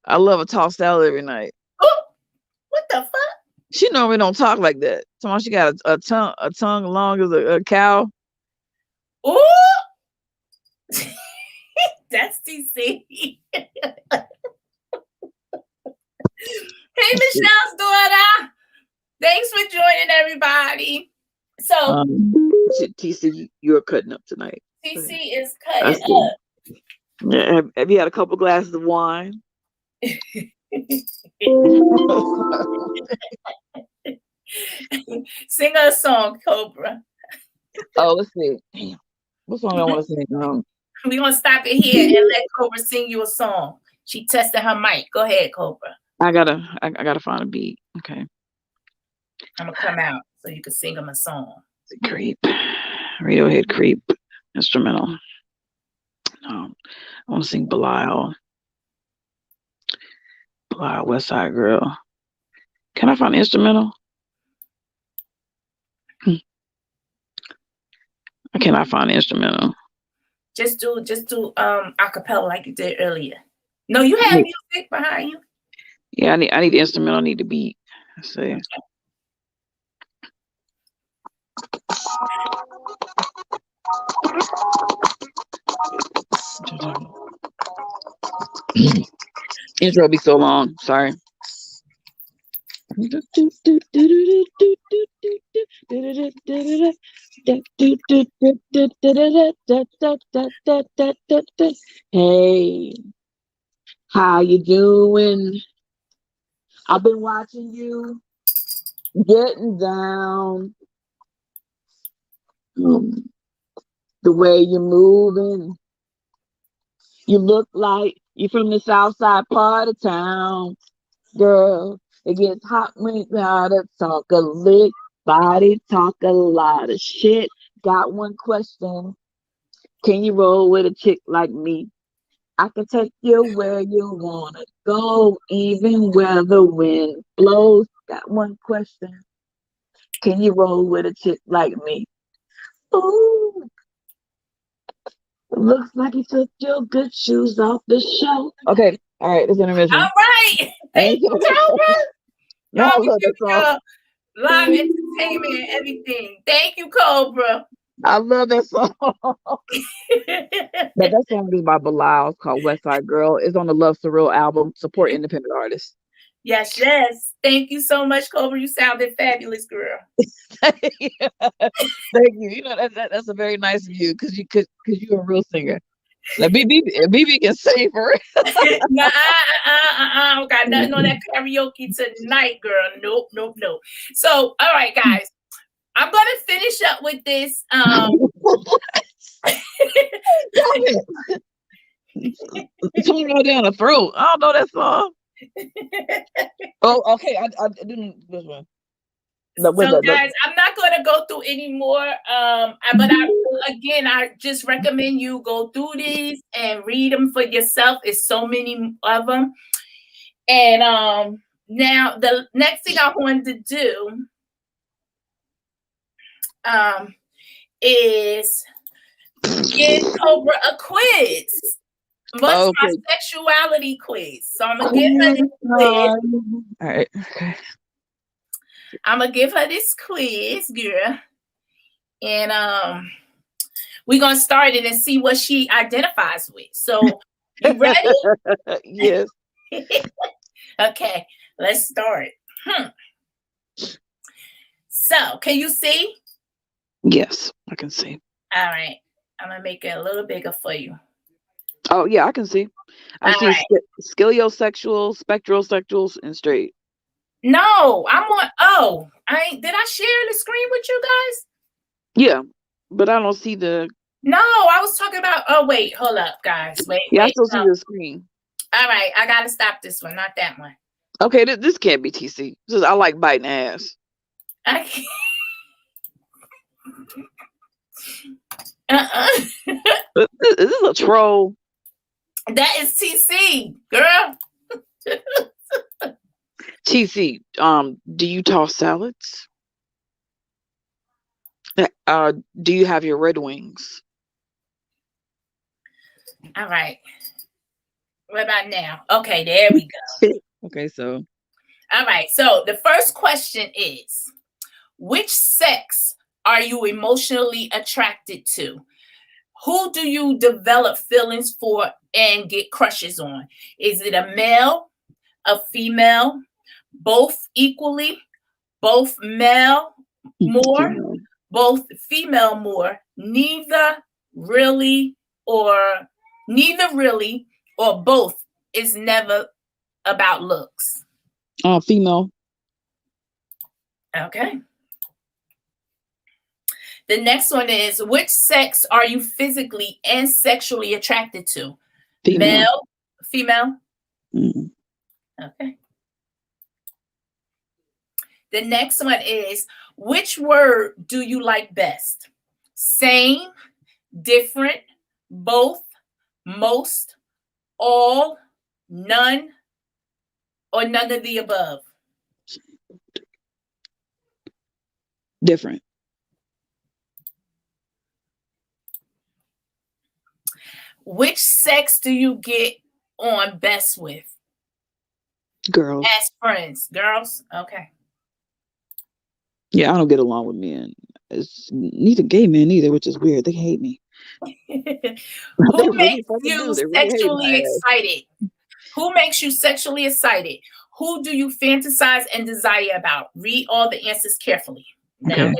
I love a tossed salad every night. Oh, what the fuck? She normally don't talk like that. Someone she got a tongue long as a cow. Ooh, that's TC. Hey, Michelle's daughter. Thanks for joining, everybody. So, TC, you're cutting up tonight. TC is cutting up. Yeah, have you had a couple glasses of wine? Sing a song, Cobra. Oh, let's see. Damn. What song I want to sing? We're going to stop it here and let Cobra sing you a song. She tested her mic. Go ahead, Cobra. I gotta find a beat. Okay. I'm going to come out so you can sing them a song. Creep. Radiohead Creep. Instrumental. I want to sing Belial. West Side Girl. Can I find an instrumental? I cannot find an instrumental. Just do acapella like you did earlier. No, you have music behind you. Yeah, I need the instrumental. I need the beat. Let's see. Intro be so long. Sorry. Hey, how you doing? I've been watching you getting down. The way you're moving, you look like you're from the south side part of town. Girl, it gets hot when you gotta talk a lick, body talk a lot of shit. Got one question. Can you roll with a chick like me? I can take you where you wanna go, even where the wind blows. Got one question. Can you roll with a chick like me? Ooh, looks like you took your good shoes off the show. Okay, all right, it's intermission. All right. Thank you, Cobra. No, I Y'all be love that giving song. your live entertainment and everything. Thank you, Cobra. I love that song. But that song is by Bilal. It's called West Side Girl. It's on the Love Surreal album. Support independent artists. Yes, yes. Thank you so much, Cobra. You sounded fabulous, girl. Thank you. You know that's a very nice view because you're a real singer. Like BB can sing for real. Nah, I don't got nothing on that karaoke tonight, girl. Nope, nope, nope. So, all right, guys. I'm gonna finish up with this. It's going all down the throat. I don't know that song. Oh, okay. I didn't this one. So, guys, I'm not going to go through any more. But I just recommend you go through these and read them for yourself. It's so many of them. And now the next thing I wanted to do is give Cobra a quiz. My sexuality quiz. So I'm gonna give her this quiz. All right. Okay. I'm gonna give her this quiz, girl. And we're gonna start it and see what she identifies with. So you ready? Yes. Okay, let's start. So can you see? Yes, I can see. All right. I'm gonna make it a little bigger for you. Oh yeah, I can see. I see sciliosexual, spectrosexuals, and straight. No, I'm on. Oh, did I share the screen with you guys? Yeah, but I don't see the. No, I was talking about. Oh wait, hold up, guys. Wait. Yeah, I still see the screen. All right, I gotta stop this one, not that one. Okay, this can't be TC. This is, I like biting ass. I can't. Is this a troll? That is TC, girl. TC, do you toss salads? Do you have your Red Wings? All right. What about now? Okay, there we go. Okay, so. All right. So the first question is, which sex are you emotionally attracted to? Who do you develop feelings for and get crushes on? Is it a male, a female, both equally, both male more, both female more, neither really, or both is never about looks? Female. Okay. The next one is, which sex are you physically and sexually attracted to? Female. Male, female? Mm-hmm. Okay. The next one is, which word do you like best? Same, different, both, most, all, none, or none of the above? Different. Which sex do you get on best with? Girls. As friends. Girls? Okay. Yeah, I don't get along with men. It's neither gay men either, which is weird. They hate me. Who makes you sexually excited? Who makes you sexually excited? Who do you fantasize and desire about? Read all the answers carefully. Now,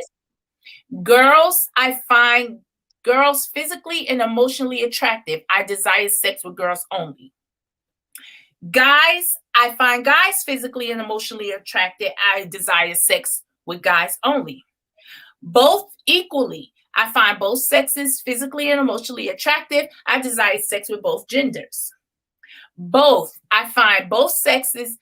girls, I find girls physically and emotionally attractive. I desire sex with girls only. Guys, I find guys physically and emotionally attractive. I desire sex with guys only. Both equally. I find both sexes physically and emotionally attractive. I desire sex with both genders. Both. I find both sexes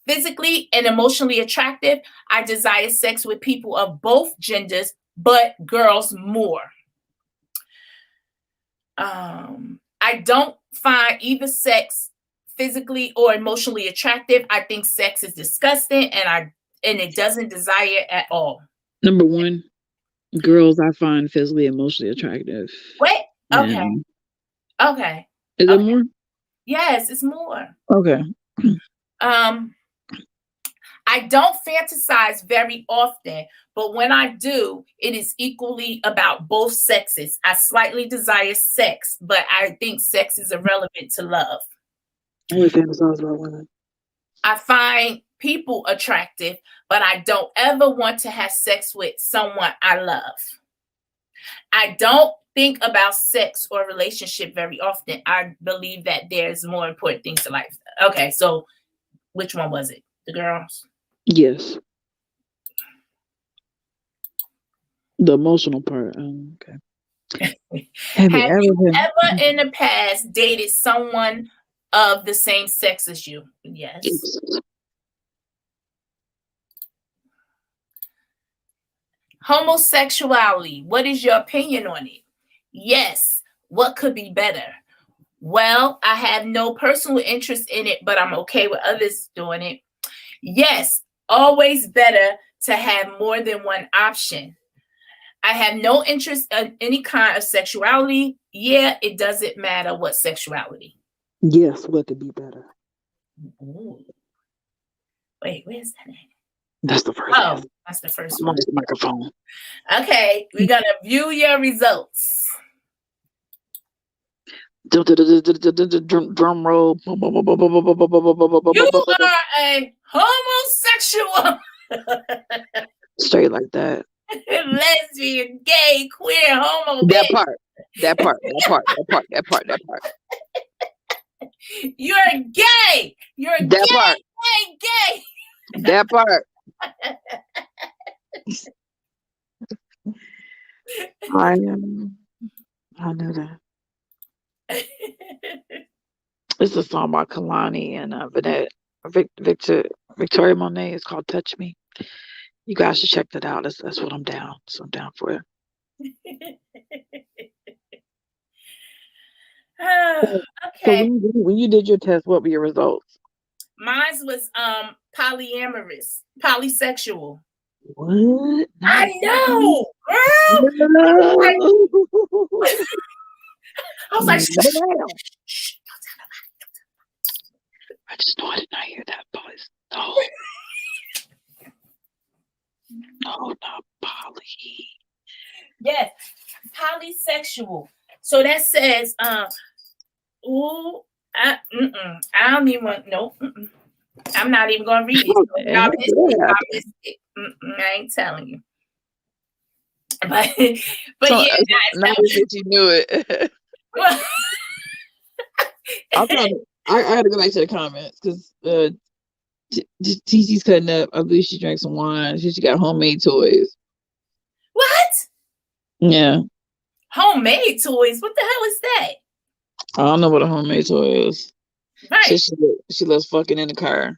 Physically and emotionally attractive, I desire sex with people of both genders, but girls more. I don't find either sex physically or emotionally attractive. I think sex is disgusting, and it doesn't desire at all. Number one, girls I find physically emotionally attractive. Wait, okay. Okay. Is there more? Yes, it's more. Okay. I don't fantasize very often, but when I do, it is equally about both sexes. I slightly desire sex, but I think sex is irrelevant to love. I only fantasize about women. I find people attractive, but I don't ever want to have sex with someone I love. I don't think about sex or relationship very often. I believe that there's more important things to life. Okay, so which one was it? The girls? Yes. The emotional part. Okay. Have you ever in the past dated someone of the same sex as you? Yes. Homosexuality. What is your opinion on it? Yes. What could be better? Well, I have no personal interest in it, but I'm okay with others doing it. Yes. Always better to have more than one option. I have no interest in any kind of sexuality. Yeah, it doesn't matter what sexuality. Yes, what could be better? Ooh. Wait, where's that at? That's the first. Oh, that's the first one. The microphone. Okay, we're gonna view your results. Drum roll. You are a homosexual. Straight like that. Lesbian, gay, queer, homo. That part. You're gay. You're that gay, part. gay. That part. I knew that. It's a song by Kalani and Victoria Monet. It's called "Touch Me." You guys should check that out. That's what I'm down. So I'm down for it. Okay. So when you did your test, what were your results? Mine was polyamorous, polysexual. What? I know, girl. No. I was like, shh, don't tell nobody. I just know I did not hear that voice. No, not poly. Yes, polysexual. So that says, I don't even want, no, I'm not even going to read it. I missed it. I ain't telling you. But so, yeah, now that you knew it. I had to go back to the comments because TC's cutting up. I believe she drank some wine. She got homemade toys. What? Yeah. Homemade toys? What the hell is that? I don't know what a homemade toy is. Right. She loves fucking in the car.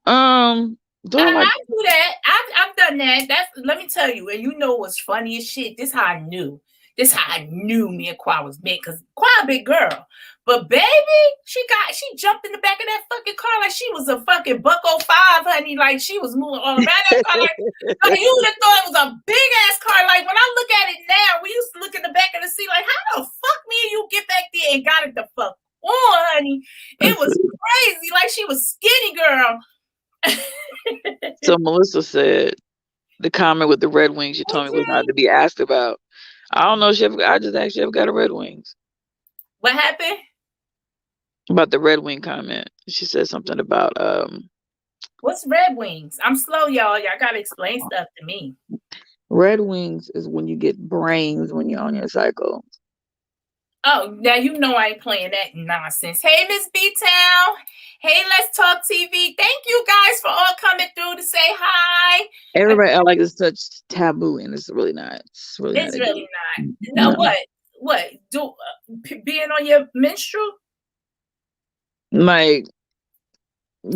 I do that. I've done that. Let me tell you, and you know what's funny as shit. This how I knew. This how I knew me and Qua was big, because Qua a big girl. But baby, she jumped in the back of that fucking car like she was a fucking $105, honey. Like she was moving all around that car. Like you would have thought it was a big ass car. Like when I look at it now, we used to look in the back of the seat like, how the fuck me and you get back there and got it the fuck on, honey? It was crazy. Like she was skinny girl. So Melissa said the comment with the Red Wings you told me was not to be asked about. I don't know. I just actually ever got a Red Wings. What happened? About the Red Wing comment. She said something about what's Red Wings? I'm slow, y'all. Y'all gotta explain stuff to me. Red Wings is when you get brains when you're on your cycle. Oh, now you know I ain't playing that nonsense. Hey, Miss B-Town. Hey, Let's Talk TV. Thank you guys for all coming through to say hi. Everybody I like is such taboo, and it's really not. It's really not. No, what? What? Being on your menstrual? Like,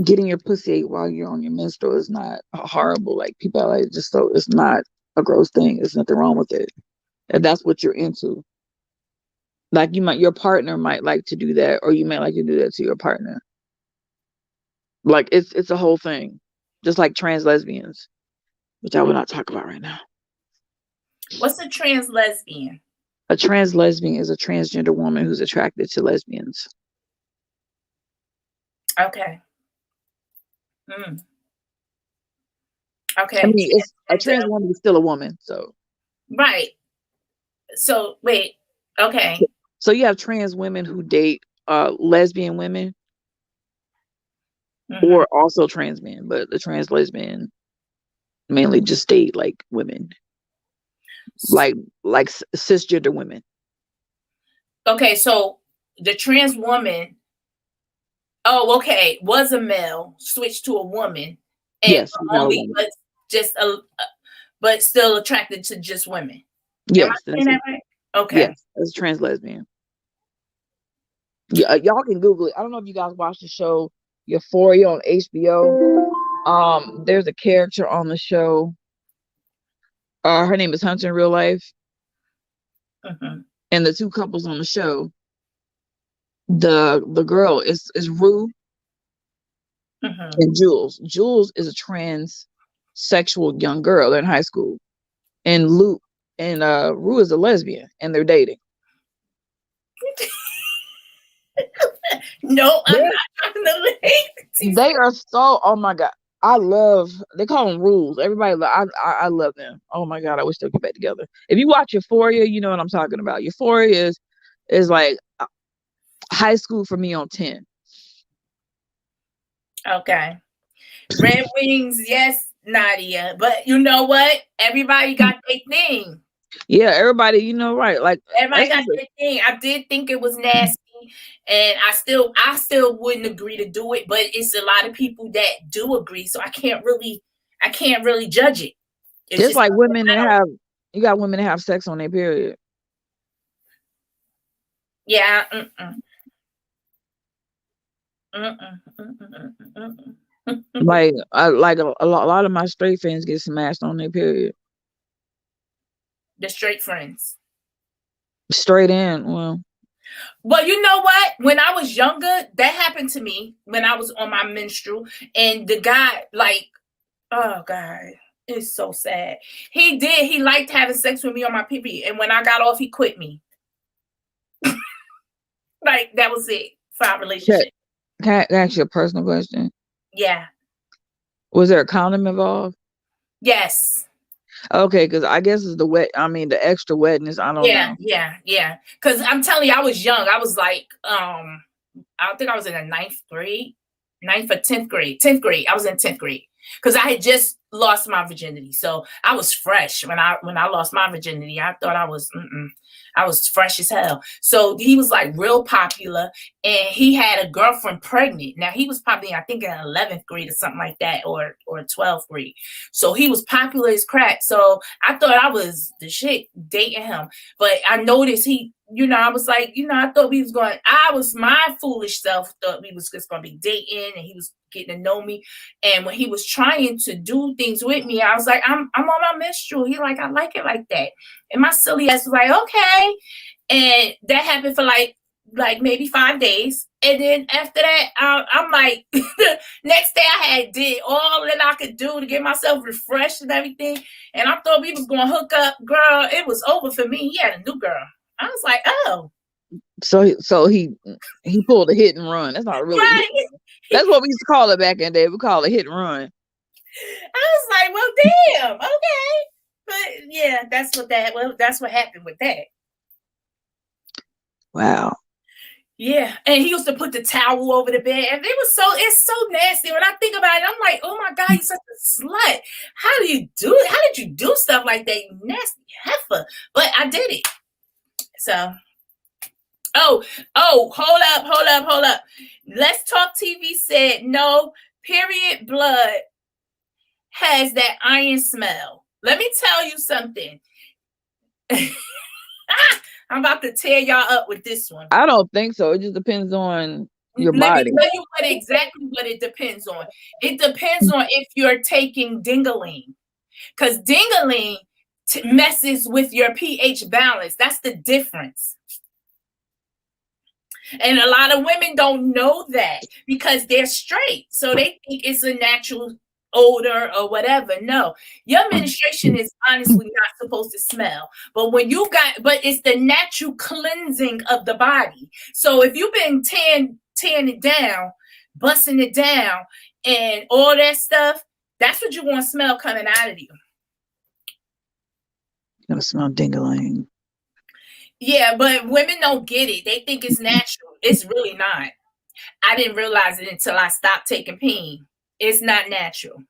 getting your pussy ate while you're on your menstrual is not horrible. Like people are like, just so it's not a gross thing. There's nothing wrong with it. If that's what you're into. Like your partner might like to do that, or you might like to do that to your partner. Like it's a whole thing. Just like trans lesbians, which I will not talk about right now. What's a trans lesbian? A trans lesbian is a transgender woman who's attracted to lesbians. Okay. Okay. I mean, it's a trans woman is still a woman, so. Right. So wait. Okay. So you have trans women who date lesbian women, or also trans men, but the trans lesbian mainly just date like women, like cisgender women. Okay, so the trans woman, was a male, switched to a woman, and yes, only but just but still attracted to just women. Yes, am I saying that right? Okay. Yes, as a trans lesbian. Yeah, y'all can Google it. I don't know if you guys watch the show Euphoria on HBO. There's a character on the show. Her name is Hunter in real life. And the two couples on the show, the girl is Rue and Jules. Jules is a transsexual young girl. They're in high school. And Rue is a lesbian, and they're dating. No, I'm not trying to late. They are so, oh my God. They call them rules. Everybody, I love them. Oh my God, I wish they'd get back together. If you watch Euphoria, you know what I'm talking about. Euphoria is like high school for me on 10. Okay. Red Wings, yes, Nadia. But you know what? Everybody got their thing. Yeah, everybody, right. Like everybody got their thing. I did think it was nasty. And I still wouldn't agree to do it, but it's a lot of people that do agree, so I can't really judge it. It's just like women that you got women that have sex on their period. Yeah. Like a lot of my straight friends get smashed on their period. The straight friends. Straight in, well. Well, you know what? When I was younger, that happened to me when I was on my menstrual, and the guy, like, oh God, it's so sad. He liked having sex with me on my period, and when I got off, he quit me. Like, that was it for our relationship. Can I ask you a personal question? Yeah. Was there a condom involved? Yes. Okay, because I guess it's the extra wetness. I don't know. Yeah. Because I'm telling you, I was young. I was like, I think I was in the 9th grade, 9th or 10th grade. 10th grade. I was in 10th grade because I had just lost my virginity. So I was fresh when I lost my virginity. I thought I was fresh as hell. So he was like real popular, and he had a girlfriend pregnant. Now he was probably, I think, in 11th grade or something like that, or 12th grade. So he was popular as crap. So I thought I was the shit dating him. But I noticed I was like, I thought my foolish self thought we was just going to be dating, and he was getting to know me. And when he was trying to do things with me, I was like, I'm on my menstrual. He like, I like it like that. And my silly ass was like, okay. And that happened for like maybe 5 days. And then after that, I'm like, the next day I did all that I could do to get myself refreshed and everything. And I thought we was going to hook up. Girl, it was over for me. He had a new girl. I was like, oh. So he pulled a hit and run. That's not really. Right. That's what we used to call it back in the day. We call it hit and run. I was like, well, damn, okay. But yeah, that's what happened with that. Wow. Yeah, and he used to put the towel over the bed, and it's so nasty. When I think about it, I'm like, oh my God, you're such a slut. How did you do stuff like that, you nasty heifer? But I did it. So, hold up. Let's Talk TV said no, period blood has that iron smell. Let me tell you something. I'm about to tear y'all up with this one. I don't think so. It just depends on your Let me body. tell you exactly what it depends on. It depends on if you're taking dingaling, because dingaling messes with your pH balance. That's the difference. And a lot of women don't know that because they're straight. So they think it's a natural odor or whatever. No, your menstruation is honestly not supposed to smell. But but it's the natural cleansing of the body. So if you've been tearing it down, busting it down, and all that stuff, that's what you want to smell coming out of you. Gonna smell dingaling. Yeah, but women don't get it. They think it's natural. It's really not. I didn't realize it until I stopped taking peen. It's not natural.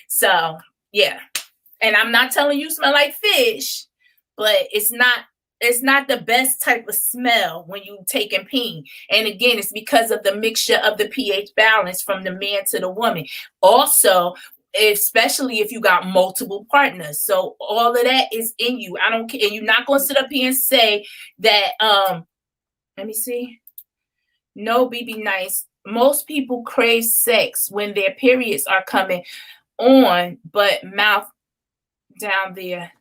So, yeah. And I'm not telling you smell like fish, but it's not the best type of smell when you taking peen. And again, it's because of the mixture of the pH balance from the man to the woman. Also, especially if you got multiple partners. So all of that is in you. I don't care. And you're not going to sit up here and say that, let me see. No, BB nice. Most people crave sex when their periods are coming on, but mouth down there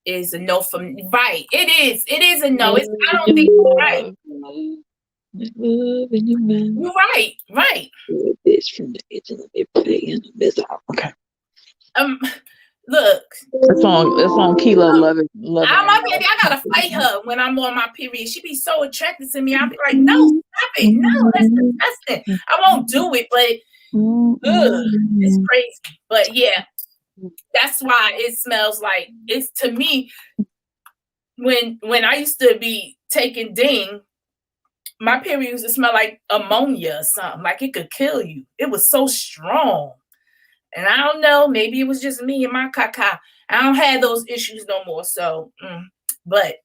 is a no from right. It is a no. I don't think you're right. You're right. Bitch from the edge of the playing this out. Okay. Look. It's on Kilo Love It. My baby, I gotta fight her when I'm on my period. She be so attracted to me. I'll be like, no, stop it. No, that's disgusting. I won't do it, but it's crazy. But yeah, that's why it smells like it's to me. When I used to be taking ding, my period used to smell like ammonia or something. Like it could kill you. It was so strong. And I don't know, maybe it was just me and my caca. I don't have those issues no more. So, but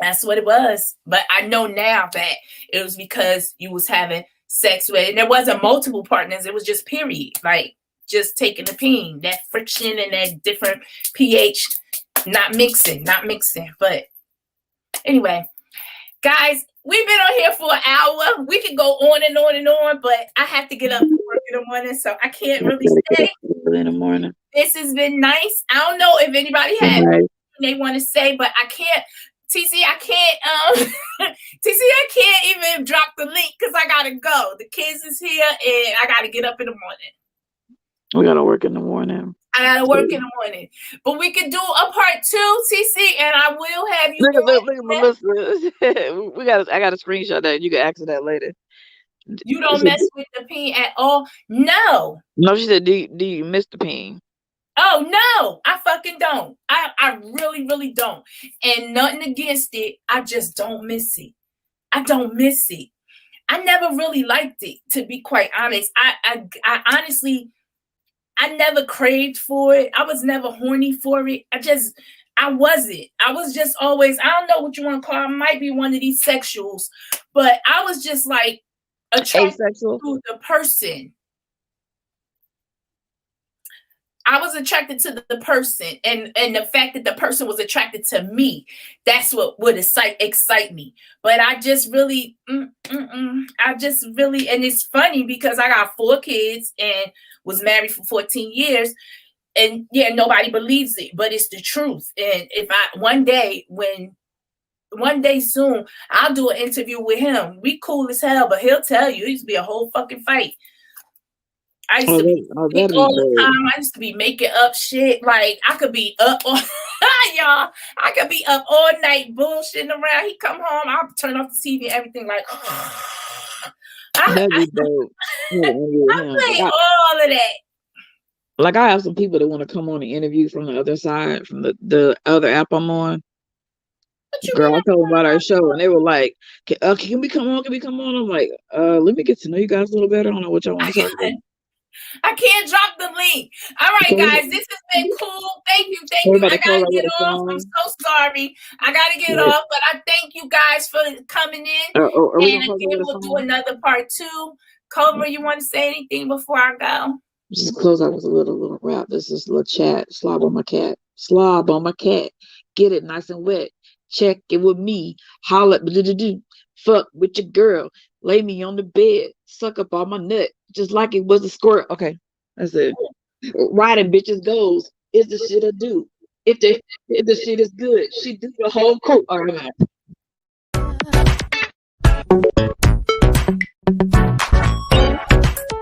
that's what it was. But I know now that it was because you was having sex with, and there wasn't multiple partners. It was just period, like just taking the peen, that friction and that different pH, not mixing. But anyway, guys, we've been on here for an hour. We can go on and on and on, but I have to get up to work in the morning, so I can't really stay. In the morning. This has been nice. I don't know if anybody has anything they want to say, but I can't. TC, I can't. TC, I can't even drop the link because I gotta go. The kids is here, and I gotta get up in the morning. We gotta work in the morning. I gotta work in the morning, but we can do a part 2, TC, and I will have you. Look at Melissa. I got a screenshot that you can access that later. You don't mess with the peen at all? No. No, she said, do you miss the peen? Oh no, I fucking don't. I really, really don't. And nothing against it. I just don't miss it. I don't miss it. I never really liked it, to be quite honest. I honestly, I never craved for it. I was never horny for it. I wasn't. I was just always, I don't know what you want to call it. I might be one of these sexuals, but I was just like attracted Asexual to the person. I was attracted to the person, and the fact that the person was attracted to me, that's what would excite me. But I just really, and it's funny because I got 4 kids and was married for 14 years. And yeah, nobody believes it, but it's the truth. And if one day soon, I'll do an interview with him. We cool as hell, but he'll tell you it used to be a whole fucking fight. I used to be all the time. I used to be making up shit. Like I could be up all y'all. I could be up all night bullshitting around. He come home, I'll turn off the TV and everything like that'd be dope. I play all of that. Like I have some people that want to come on the interview from the other side, from the other app I'm on. Girl, I told them about our show and they were like, can we come on? Can we come on? I'm like, let me get to know you guys a little better. I don't know what y'all want to talk about. I can't drop the link. All right, guys, this has been cool. Thank you. I gotta get off. I'm so sorry. I gotta get off, but I thank you guys for coming in. And again, we'll do another part 2. Cobra, you want to say anything before I go? Just close out with a little rap. This is a little chat. Slob on my cat. Get it nice and wet. Check it with me. Holla. Fuck with your girl. lay me on the bed, suck up all my nut, just like it was a squirt. Okay, that's it. Riding bitches goes is the shit I do. If the shit is good, she do the whole crew. All right,